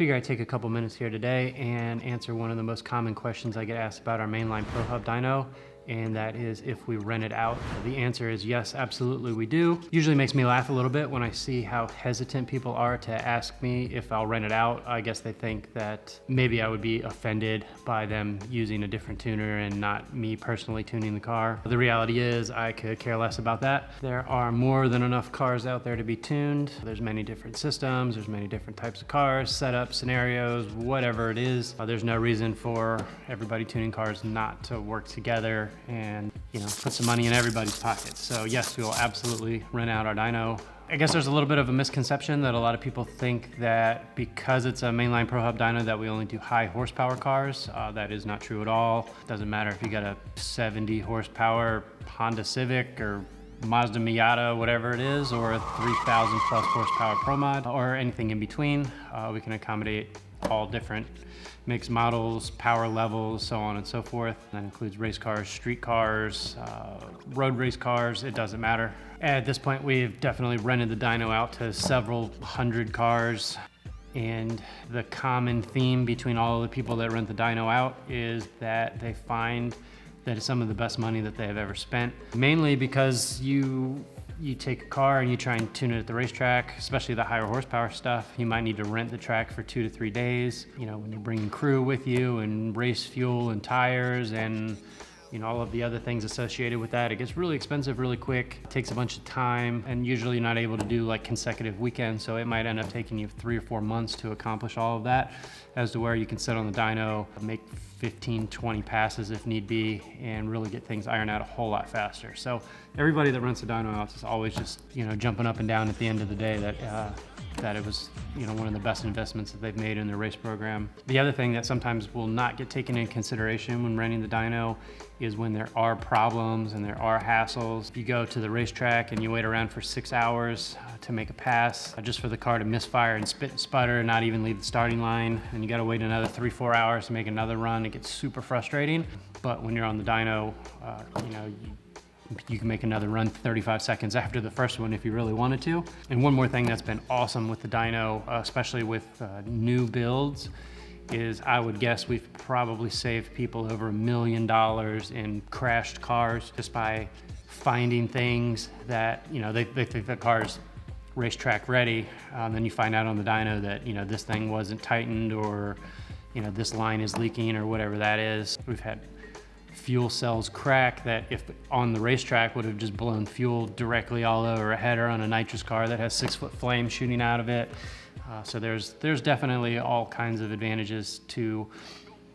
figure I'd take a couple minutes here today and answer one of the most common questions I get asked about our Mainline Pro Hub dyno, and that is if we rent it out. The answer is yes, absolutely we do. Usually makes me laugh a little bit when I see how hesitant people are to ask me if I'll rent it out. I guess they think that maybe I would be offended by them using a different tuner and not me personally tuning the car. The reality is I could care less about that. There are more than enough cars out there to be tuned. There's many different systems, there's many different types of cars, setups, scenarios, whatever it is. There's no reason for everybody tuning cars not to work together and put some money in everybody's pockets. So yes, we will absolutely rent out our dyno. I guess there's a little bit of a misconception that a lot of people think that because it's a Mainline Pro Hub dyno that we only do high horsepower cars. That is not true at all. It doesn't matter if you got a 70 horsepower Honda Civic or Mazda Miata, whatever it is, or a 3,000 plus horsepower Pro Mod, or anything in between. We can accommodate all different mixed models, power levels, so on and so forth. That includes race cars, street cars, road race cars, it doesn't matter. At this point, we've definitely rented the dyno out to several hundred cars. And the common theme between all of the people that rent the dyno out is that they find that it's some of the best money that they have ever spent. Mainly because you take a car and you try and tune it at the racetrack, especially the higher horsepower stuff. You might need to rent the track for 2 to 3 days. When you're bringing crew with you and race fuel and tires and all of the other things associated with that, it gets really expensive really quick. It takes a bunch of time, and usually you're not able to do like consecutive weekends, so it might end up taking you 3 or 4 months to accomplish all of that, as to where you can sit on the dyno, make 15, 20 passes if need be, and really get things ironed out a whole lot faster. So everybody that rents a dyno out is always just jumping up and down at the end of the day that it was one of the best investments that they've made in their race program. The other thing that sometimes will not get taken into consideration when renting the dyno is when there are problems and there are hassles. If you go to the racetrack and you wait around for 6 hours to make a pass, just for the car to misfire and spit and sputter and not even leave the starting line, and you gotta wait another 3-4 hours to make another run, it gets super frustrating. But when you're on the dyno, you can make another run 35 seconds after the first one if you really wanted to. And one more thing that's been awesome with the dyno, especially with new builds, is I would guess we've probably saved people over $1 million in crashed cars just by finding things that, they think the car's racetrack ready. Then you find out on the dyno that, this thing wasn't tightened, or, this line is leaking, or whatever that is. We've had fuel cells crack that if on the racetrack would have just blown fuel directly all over a header on a nitrous car that has 6-foot flames shooting out of it. So there's definitely all kinds of advantages to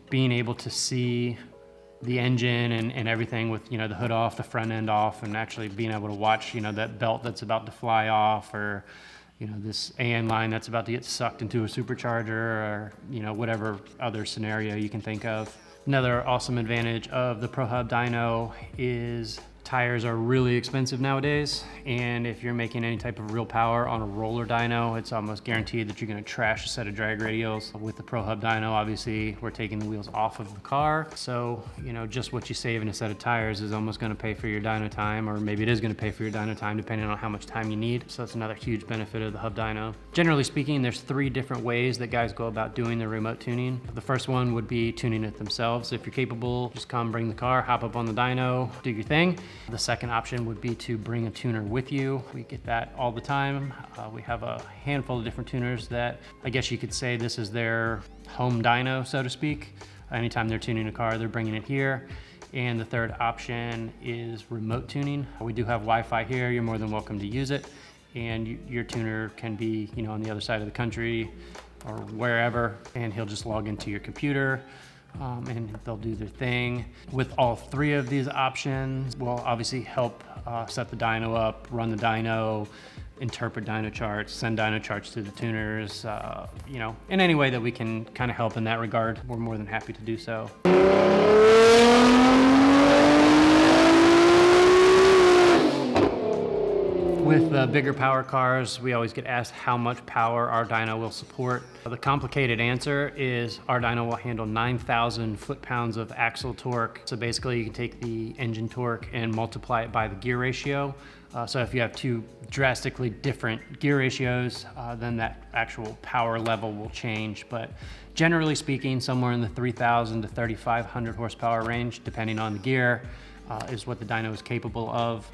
being able to see the engine and everything with the hood off, the front end off, and actually being able to watch that belt that's about to fly off, or this AN line that's about to get sucked into a supercharger, or whatever other scenario you can think of. Another awesome advantage of the Pro Hub dyno is tires are really expensive nowadays, and if you're making any type of real power on a roller dyno, it's almost guaranteed that you're going to trash a set of drag radials. With the Pro Hub dyno, obviously, we're taking the wheels off of the car, so just what you save in a set of tires is almost going to pay for your dyno time, or maybe it is going to pay for your dyno time depending on how much time you need. So that's another huge benefit of the Hub dyno. Generally speaking, there's 3 different ways that guys go about doing their remote tuning. The first one would be tuning it themselves. If you're capable, just come bring the car, hop up on the dyno, do your thing. The second option would be to bring a tuner with you. We get that all the time. We have a handful of different tuners that I guess you could say this is their home dyno, so to speak. Anytime they're tuning a car, they're bringing it here. And the third option is remote tuning. We do have Wi-Fi here. You're more than welcome to use it. And your tuner can be, on the other side of the country or wherever, and he'll just log into your computer. And they'll do their thing. With all 3 of these options, we'll obviously help set the dyno up, run the dyno, interpret dyno charts, send dyno charts to the tuners, in any way that we can kind of help in that regard, we're more than happy to do so. With the bigger power cars, we always get asked how much power our dyno will support. The complicated answer is our dyno will handle 9,000 foot-pounds of axle torque. So basically you can take the engine torque and multiply it by the gear ratio. So if you have two drastically different gear ratios, then that actual power level will change. But generally speaking, somewhere in the 3,000 to 3,500 horsepower range, depending on the gear, is what the dyno is capable of.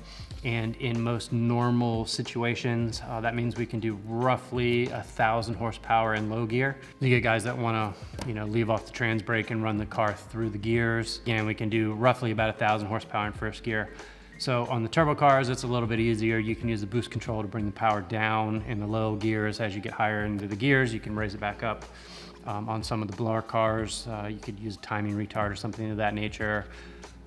And in most normal situations, that means we can do roughly 1,000 horsepower in low gear. You get guys that want to, leave off the trans brake and run the car through the gears. Again, we can do roughly about 1,000 horsepower in first gear. So on the turbo cars, it's a little bit easier. You can use the boost control to bring the power down in the low gears. As you get higher into the gears, you can raise it back up. On some of the blower cars, you could use a timing retard or something of that nature.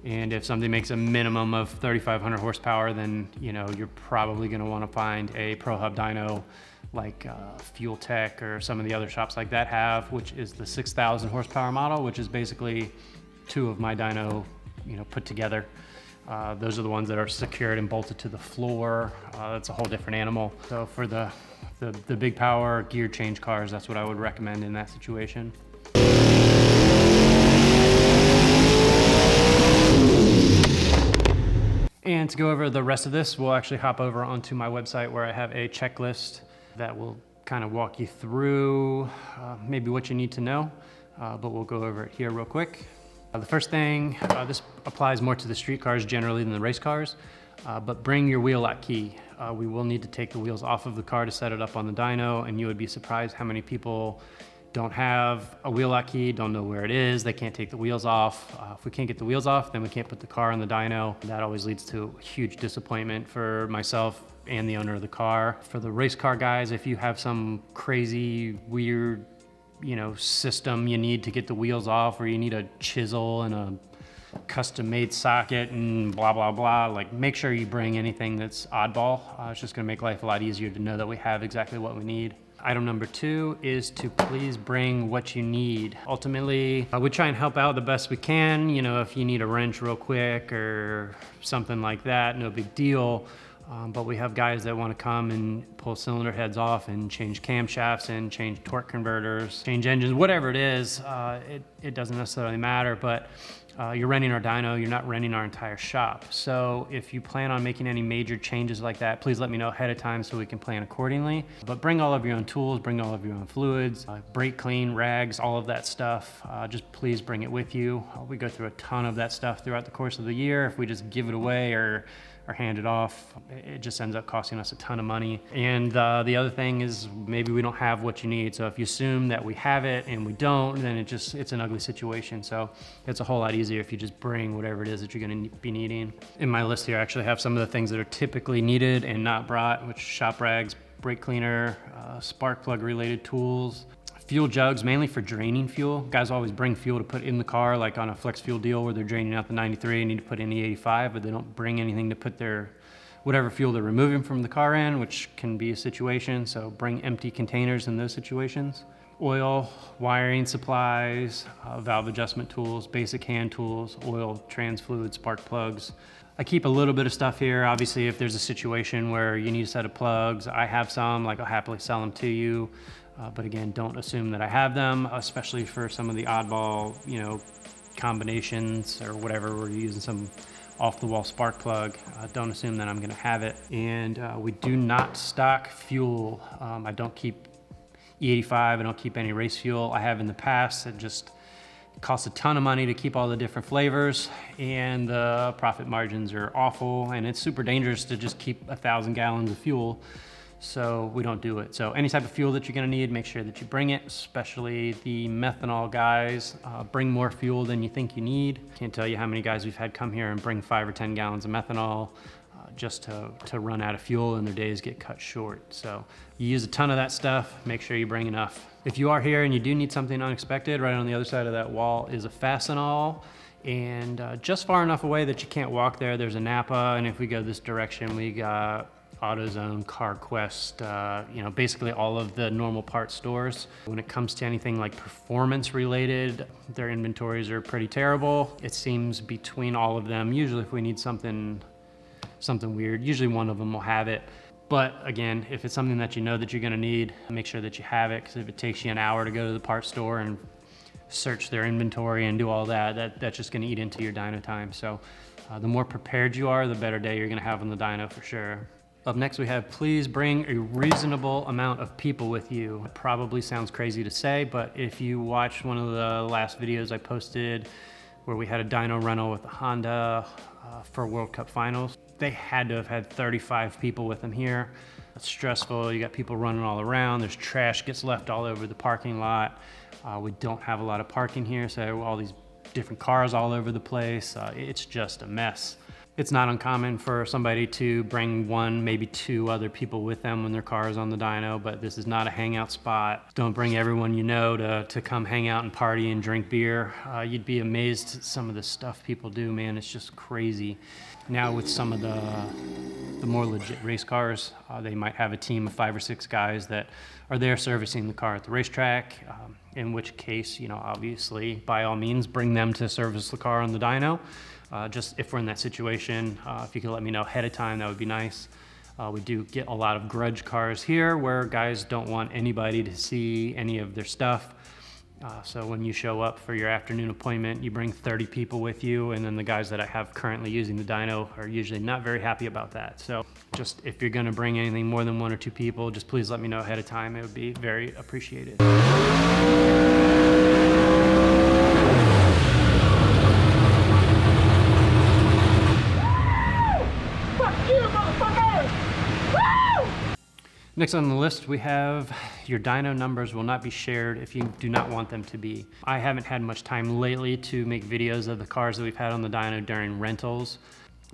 And if something makes a minimum of 3,500 horsepower, then you're probably going to want to find a Pro Hub dyno like Fuel Tech or some of the other shops like that have, which is the 6,000 horsepower model, which is basically two of my dyno, put together. Those are the ones that are secured and bolted to the floor. That's a whole different animal. So for the big power gear change cars, that's what I would recommend in that situation. And to go over the rest of this, we'll actually hop over onto my website where I have a checklist that will kind of walk you through maybe what you need to know, but we'll go over it here real quick. The first thing, this applies more to the street cars generally than the race cars, but bring your wheel lock key. We will need to take the wheels off of the car to set it up on the dyno, and you would be surprised how many people don't have a wheel lock key, don't know where it is, they can't take the wheels off. If we can't get the wheels off, then we can't put the car on the dyno. That always leads to huge disappointment for myself and the owner of the car. For the race car guys, if you have some crazy, weird, system you need to get the wheels off, or you need a chisel and a custom-made socket and blah, blah, blah, like make sure you bring anything that's oddball. It's just gonna make life a lot easier to know that we have exactly what we need. Item number 2 is to please bring what you need. Ultimately, we try and help out the best we can. If you need a wrench real quick or something like that, no big deal. But we have guys that want to come and pull cylinder heads off and change camshafts and change torque converters, change engines, whatever it is. It doesn't necessarily matter, but you're renting our dyno, you're not renting our entire shop. So if you plan on making any major changes like that, please let me know ahead of time so we can plan accordingly. But bring all of your own tools, bring all of your own fluids, brake clean, rags, all of that stuff. Just please bring it with you. We go through a ton of that stuff throughout the course of the year. If we just give it away or hand it off, it just ends up costing us a ton of money. And the other thing is maybe we don't have what you need. So if you assume that we have it and we don't, then it's an ugly situation. So it's a whole lot easier if you just bring whatever it is that you're gonna be needing. In my list here, I actually have some of the things that are typically needed and not brought, which shop rags, brake cleaner, spark plug related tools, fuel jugs, mainly for draining fuel. Guys always bring fuel to put in the car, like on a flex fuel deal where they're draining out the 93 and need to put in the 85, but they don't bring anything to put their whatever fuel they're removing from the car in, which can be a situation. So bring empty containers in those situations. Oil, wiring supplies, valve adjustment tools, basic hand tools, oil, trans fluid, spark plugs. I keep a little bit of stuff here. Obviously, if there's a situation where you need a set of plugs, I have some, like I'll happily sell them to you. But again, don't assume that I have them, especially for some of the oddball, combinations or whatever, we're using some off-the-wall spark plug. Don't assume that I'm gonna have it. And we do not stock fuel. I don't keep E85, I don't keep any race fuel. I have in the past. It just costs a ton of money to keep all the different flavors, and the profit margins are awful, and it's super dangerous to just keep 1,000 gallons of fuel. So we don't do it. So any type of fuel that you're gonna need, make sure that you bring it, especially the methanol guys. Bring more fuel than you think you need. Can't tell you how many guys we've had come here and bring 5 or 10 gallons of methanol just to run out of fuel, and their days get cut short. So you use a ton of that stuff, make sure you bring enough. If you are here and you do need something unexpected, right on the other side of that wall is a Fastenal. And just far enough away that you can't walk there, there's a Napa, and if we go this direction, we got AutoZone, CarQuest, basically all of the normal parts stores. When it comes to anything like performance related, their inventories are pretty terrible. It seems between all of them, usually if we need something weird, usually one of them will have it. But again, if it's something that you know that you're gonna need, make sure that you have it, because if it takes you an hour to go to the parts store and search their inventory and do all that, that's just gonna eat into your dyno time. So the more prepared you are, the better day you're gonna have on the dyno for sure. Up next we have, please bring a reasonable amount of people with you. It probably sounds crazy to say, but if you watched one of the last videos I posted where we had a dyno rental with a Honda for World Cup finals, they had to have had 35 people with them here. It's stressful, you got people running all around, there's trash gets left all over the parking lot. We don't have a lot of parking here, so all these different cars all over the place. It's just a mess. It's not uncommon for somebody to bring one, maybe two other people with them when their car is on the dyno, but this is not a hangout spot. Don't bring everyone you know to come hang out and party and drink beer. You'd be amazed at some of the stuff people do, man. It's just crazy. Now with some of the more legit race cars, they might have a team of 5 or 6 guys that are there servicing the car at the racetrack, in which case, you know, obviously, by all means, bring them to service the car on the dyno. Just if we're in that situation, if you could let me know ahead of time, that would be nice. We do get a lot of grudge cars here where guys don't want anybody to see any of their stuff. So when you show up for your afternoon appointment, you bring 30 people with you, and then the guys that I have currently using the dyno are usually not very happy about that. So just if you're gonna bring anything more than 1 or 2 people, just please let me know ahead of time. It would be very appreciated. Next on the list, we have your dyno numbers will not be shared if you do not want them to be. I haven't had much time lately to make videos of the cars that we've had on the dyno during rentals,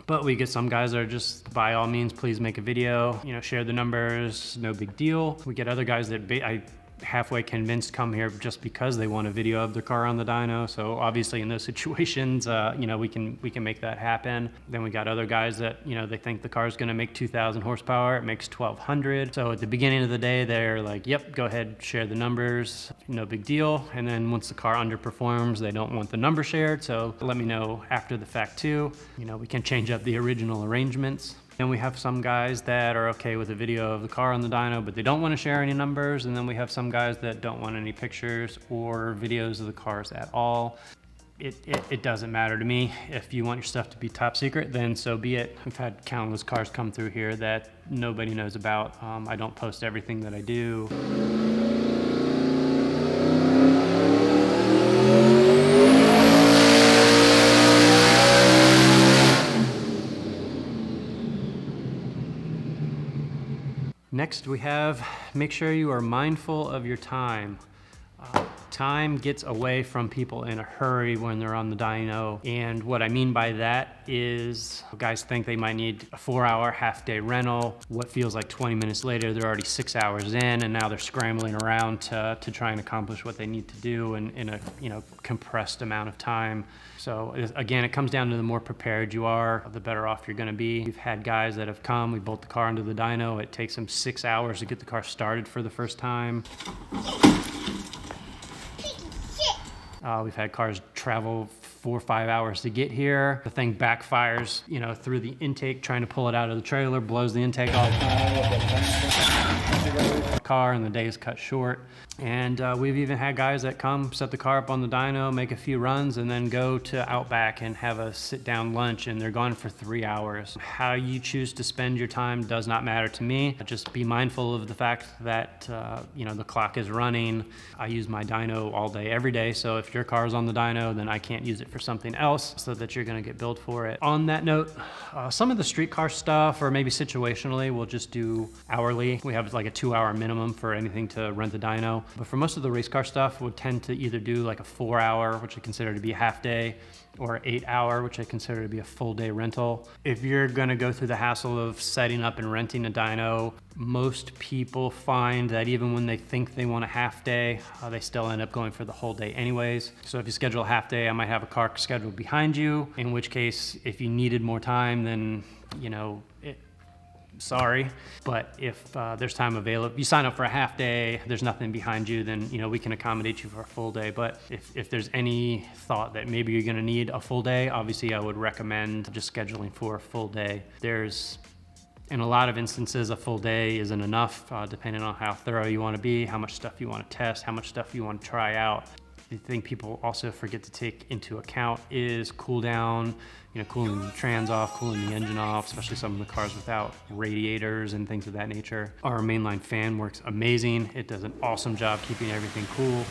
but we get some guys that are just, by all means, please make a video, you know, share the numbers, no big deal. We get other guys that I halfway convinced come here just because they want a video of their car on the dyno. So obviously in those situations, you know, we can make that happen. Then we got other guys that, you know, they think the car is going to make 2,000 horsepower. It makes 1,200. So at the beginning of the day, they're like, yep, go ahead, share the numbers, no big deal. And then once the car underperforms, they don't want the number shared. So let me know after the fact too. You know, we can change up the original arrangements. Then we have some guys that are okay with a video of the car on the dyno, but they don't want to share any numbers. And then we have some guys that don't want any pictures or videos of the cars at all. It doesn't matter to me. If you want your stuff to be top secret, then so be it. I've had countless cars come through here that nobody knows about. I don't post everything that I do. Next we have, make sure you are mindful of your time. Time gets away from people in a hurry when they're on the dyno. And what I mean by that is guys think they might need a 4-hour half-day rental. What feels like 20 minutes later, they're already 6 hours in, and now they're scrambling around to try and accomplish what they need to do in a, you know, compressed amount of time. So again, it comes down to the more prepared you are, the better off you're gonna be. We've had guys that have come, we bolt the car into the dyno, it takes them 6 hours to get the car started for the first time. We've had cars travel 4 or 5 hours to get here. The thing backfires, you know, through the intake, trying to pull it out of the trailer, blows the intake off the car, and the day is cut short. And we've even had guys that come, set the car up on the dyno, make a few runs, and then go to Outback and have a sit-down lunch, and they're gone for 3 hours. How you choose to spend your time does not matter to me. Just be mindful of the fact that, you know, the clock is running. I use my dyno all day, every day, so if your car is on the dyno, then I can't use it for something else, so that you're gonna get billed for it. On that note, some of the streetcar stuff, or maybe situationally, we'll just do hourly. We have like a 2-hour minimum for anything to rent the dyno. But for most of the race car stuff, we'll tend to either do like a 4-hour, which I consider to be a half day, or 8-hour, which I consider to be a full day rental. If you're gonna go through the hassle of setting up and renting a dyno, most people find that even when they think they want a half day, they still end up going for the whole day anyways. So if you schedule a half day, I might have a car scheduled behind you, in which case, if you needed more time, then, you know, sorry, but if there's time available, you sign up for a half day, there's nothing behind you, then, you know, we can accommodate you for a full day. But if there's any thought that maybe you're gonna need a full day, obviously I would recommend just scheduling for a full day. There's In a lot of instances, a full day isn't enough, depending on how thorough you want to be, how much stuff you want to test, how much stuff you want to try out. The thing people also forget to take into account is cool down, cooling the trans off, cooling the engine off, especially some of the cars without radiators and things of that nature. Our mainline fan works amazing. It does an awesome job keeping everything cool.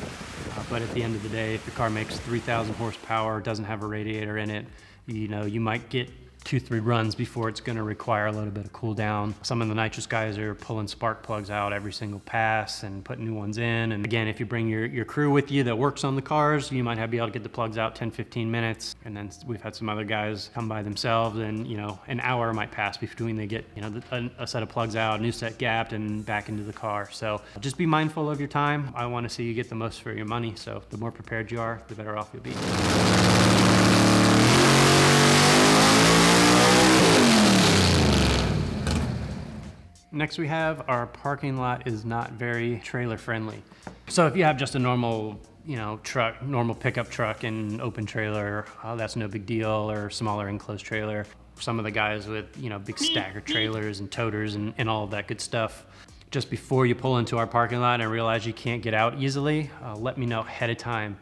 But at the end of the day, if the car makes 3,000 horsepower, doesn't have a radiator in it, you might get 2-3 runs before it's going to require a little bit of cool down. Some of the nitrous guys are pulling spark plugs out every single pass and putting new ones in. And again, if you bring your crew with you that works on the cars, you might be able to get the plugs out 10-15 minutes. And then we've had some other guys come by themselves, and an hour might pass between they get a set of plugs out, a new set gapped, and back into the car. So just be mindful of your time. I want to see you get the most for your money. So the more prepared you are, the better off you'll be. Next we have our parking lot is not very trailer friendly. So if you have just a normal, truck, normal pickup truck and open trailer, that's no big deal, or smaller enclosed trailer. Some of the guys with, big stacker trailers and toters and all of that good stuff. Just before you pull into our parking lot and realize you can't get out easily, let me know ahead of time.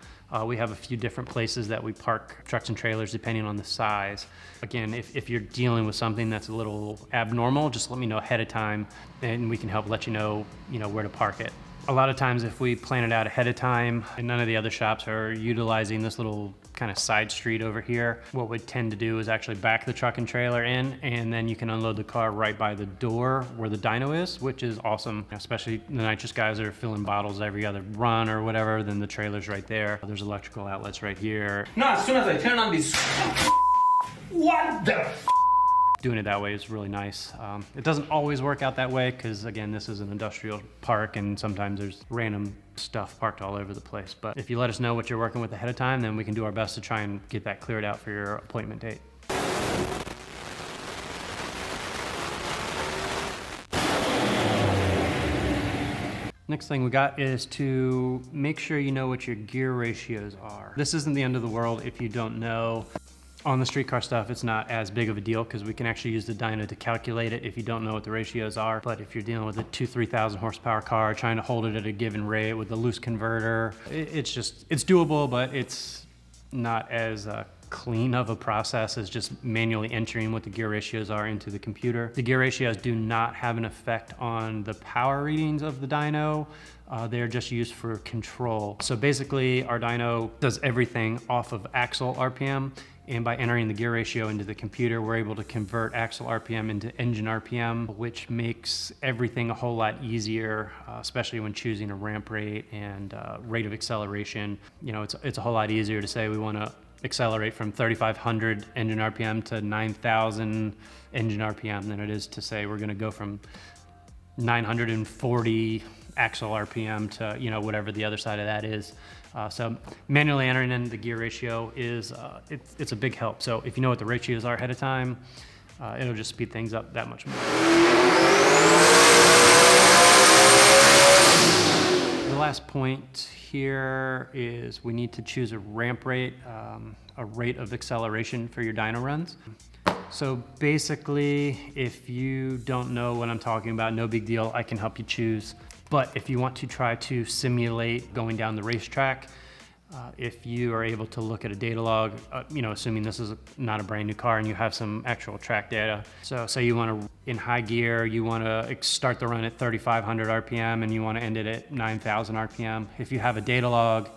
We have a few different places that we park trucks and trailers depending on the size. Again, if you're dealing with something that's a little abnormal, just let me know ahead of time and we can help let you know, where to park it. A lot of times if we plan it out ahead of time and none of the other shops are utilizing this little kind of side street over here, what we'd tend to do is actually back the truck and trailer in, and then you can unload the car right by the door where the dyno is, which is awesome. Especially the nitrous guys are filling bottles every other run or whatever, then the trailer's right there. There's electrical outlets right here. No, as soon as I turn on this, what the Doing it that way is really nice. It doesn't always work out that way because, again, this is an industrial park and sometimes there's random stuff parked all over the place. But if you let us know what you're working with ahead of time, then we can do our best to try and get that cleared out for your appointment date. Next thing we got is to make sure you know what your gear ratios are. This isn't the end of the world if you don't know. On the streetcar stuff, it's not as big of a deal because we can actually use the dyno to calculate it if you don't know what the ratios are. But if you're dealing with a 2,000-3,000 horsepower car, trying to hold it at a given rate with a loose converter, it's doable, but it's not as clean of a process as just manually entering what the gear ratios are into the computer. The gear ratios do not have an effect on the power readings of the dyno. They're just used for control. So basically, our dyno does everything off of axle RPM. And by entering the gear ratio into the computer, we're able to convert axle RPM into engine RPM, which makes everything a whole lot easier, especially when choosing a ramp rate and rate of acceleration. It's a whole lot easier to say we want to accelerate from 3,500 engine RPM to 9,000 engine RPM than it is to say we're going to go from 940 axle RPM to whatever the other side of that is. So manually entering in the gear ratio is it's a big help. So if you know what the ratios are ahead of time, it'll just speed things up that much more. The last point here is we need to choose a ramp rate, a rate of acceleration for your dyno runs. So basically, if you don't know what I'm talking about, no big deal, I can help you choose. But if you want to try to simulate going down the racetrack, if you are able to look at a data log, assuming this is not a brand new car and you have some actual track data. So say you want to, in high gear, you want to start the run at 3,500 RPM and you want to end it at 9,000 RPM. If you have a data log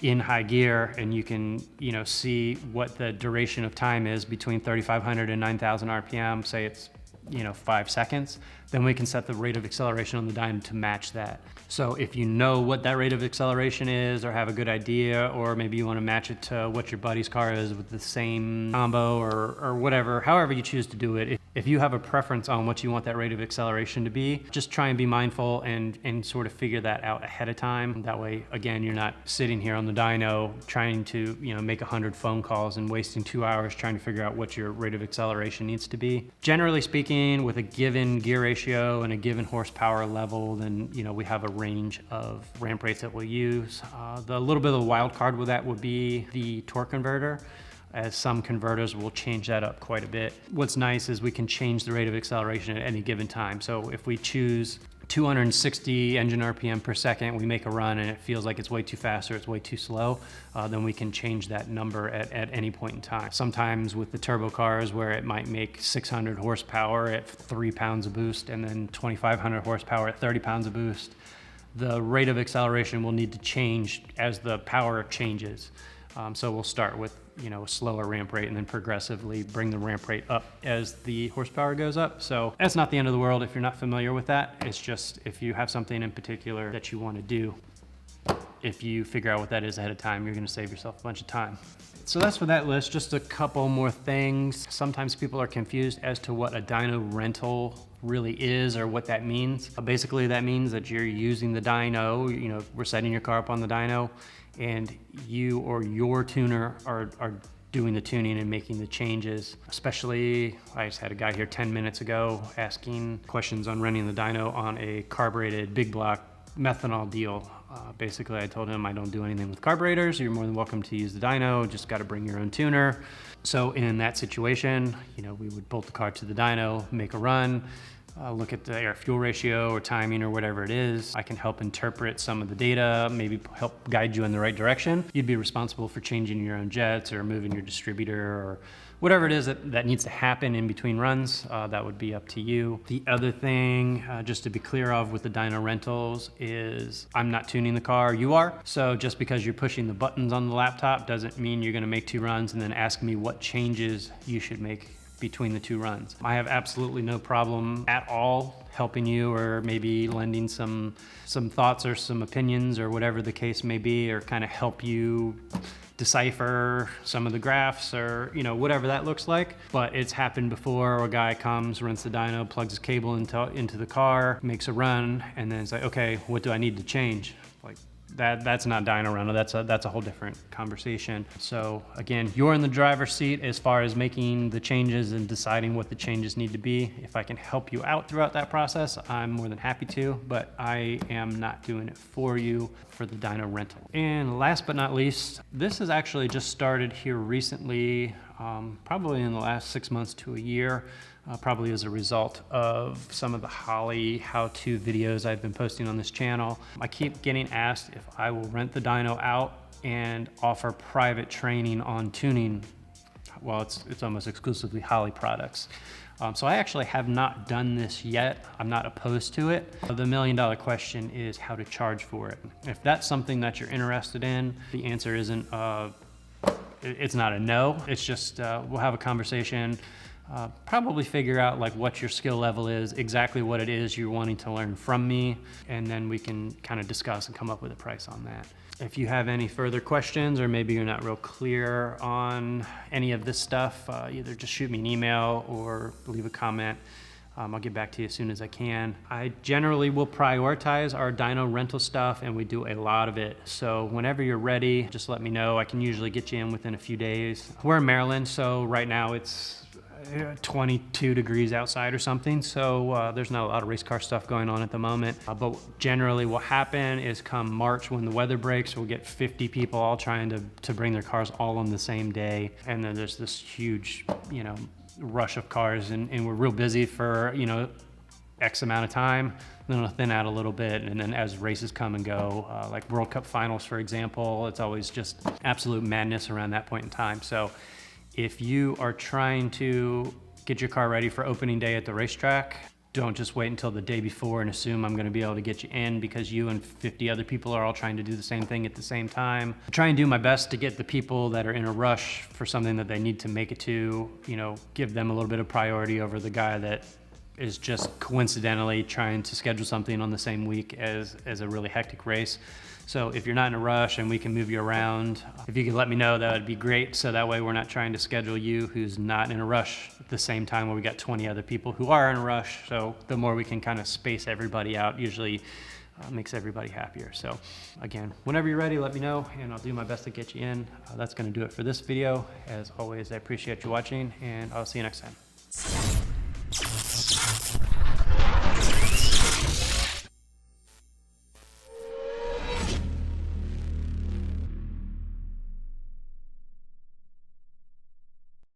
in high gear and you can, see what the duration of time is between 3,500 and 9,000 RPM, say it's 5 seconds, then we can set the rate of acceleration on the dyno to match that. So if you know what that rate of acceleration is or have a good idea, or maybe you want to match it to what your buddy's car is with the same combo or whatever, however you choose to do it, if you have a preference on what you want that rate of acceleration to be, just try and be mindful and sort of figure that out ahead of time. That way, again, you're not sitting here on the dyno trying to make 100 phone calls and wasting 2 hours trying to figure out what your rate of acceleration needs to be. Generally speaking, with a given gear ratio and a given horsepower level, then we have a range of ramp rates that we'll use. The little bit of the wild card with that would be the torque converter. as some converters will change that up quite a bit. What's nice is we can change the rate of acceleration at any given time. So if we choose 260 engine RPM per second, we make a run and it feels like it's way too fast or it's way too slow, then we can change that number at any point in time. Sometimes with the turbo cars where it might make 600 horsepower at 3 pounds of boost and then 2,500 horsepower at 30 pounds of boost, the rate of acceleration will need to change as the power changes. So we'll start with a slower ramp rate and then progressively bring the ramp rate up as the horsepower goes up. So that's not the end of the world if you're not familiar with that. It's just if you have something in particular that you want to do, if you figure out what that is ahead of time, you're going to save yourself a bunch of time. So that's for that list. Just a couple more things. Sometimes people are confused as to what a dyno rental really is or what that means. Basically, that means that you're using the dyno, we're setting your car up on the dyno, and you or your tuner are doing the tuning and making the changes. Especially, I just had a guy here 10 minutes ago asking questions on running the dyno on a carbureted big block methanol deal. Basically, I told him I don't do anything with carburetors. You're more than welcome to use the dyno, just got to bring your own tuner. So in that situation, we would bolt the car to the dyno, make a run, look at the air fuel ratio or timing or whatever it is. I can help interpret some of the data, maybe help guide you in the right direction. You'd be responsible for changing your own jets or moving your distributor or whatever it is that needs to happen in between runs. That would be up to you. The other thing, just to be clear of with the dyno rentals, is I'm not tuning the car, you are. So just because you're pushing the buttons on the laptop doesn't mean you're gonna make 2 runs and then ask me what changes you should make between the 2 runs. I have absolutely no problem at all helping you or maybe lending some thoughts or some opinions or whatever the case may be, or kind of help you decipher some of the graphs or whatever that looks like. But it's happened before. A guy comes, runs the dyno, plugs his cable into the car, makes a run, and then it's like, okay, what do I need to change? Like, that's not dyno rental. That's a whole different conversation. So again, you're in the driver's seat as far as making the changes and deciding what the changes need to be. If I can help you out throughout that process, I'm more than happy to, but I am not doing it for you for the dyno rental. And last but not least, this has actually just started here recently, probably in the last 6 months to a year. Probably as a result of some of the Holley how-to videos I've been posting on this channel. I keep getting asked if I will rent the dyno out and offer private training on tuning. Well, it's almost exclusively Holley products. So I actually have not done this yet. I'm not opposed to it. The $1 million question is how to charge for it. If that's something that you're interested in, the answer isn't, it's not a no. It's just, we'll have a conversation. Probably figure out like what your skill level is, exactly what it is you're wanting to learn from me, and then we can kind of discuss and come up with a price on that. If you have any further questions or maybe you're not real clear on any of this stuff, either just shoot me an email or leave a comment. I'll get back to you as soon as I can. I generally will prioritize our dyno rental stuff, and we do a lot of it. So whenever you're ready, just let me know. I can usually get you in within a few days. We're in Maryland, so right now it's 22 degrees outside or something, so there's not a lot of race car stuff going on at the moment, but generally what happen is come March when the weather breaks, we'll get 50 people all trying to bring their cars all on the same day, and then there's this huge rush of cars, and we're real busy for X amount of time, then it'll thin out a little bit, and then as races come and go, like World Cup finals for example, it's always just absolute madness around that point in time. So if you are trying to get your car ready for opening day at the racetrack, don't just wait until the day before and assume I'm gonna be able to get you in because you and 50 other people are all trying to do the same thing at the same time. I try and do my best to get the people that are in a rush for something that they need to make it to, give them a little bit of priority over the guy that is just coincidentally trying to schedule something on the same week as a really hectic race. So if you're not in a rush and we can move you around, if you could let me know, that would be great. So that way we're not trying to schedule you who's not in a rush at the same time where we got 20 other people who are in a rush. So the more we can kind of space everybody out, usually makes everybody happier. So again, whenever you're ready, let me know and I'll do my best to get you in. That's gonna do it for this video. As always, I appreciate you watching and I'll see you next time.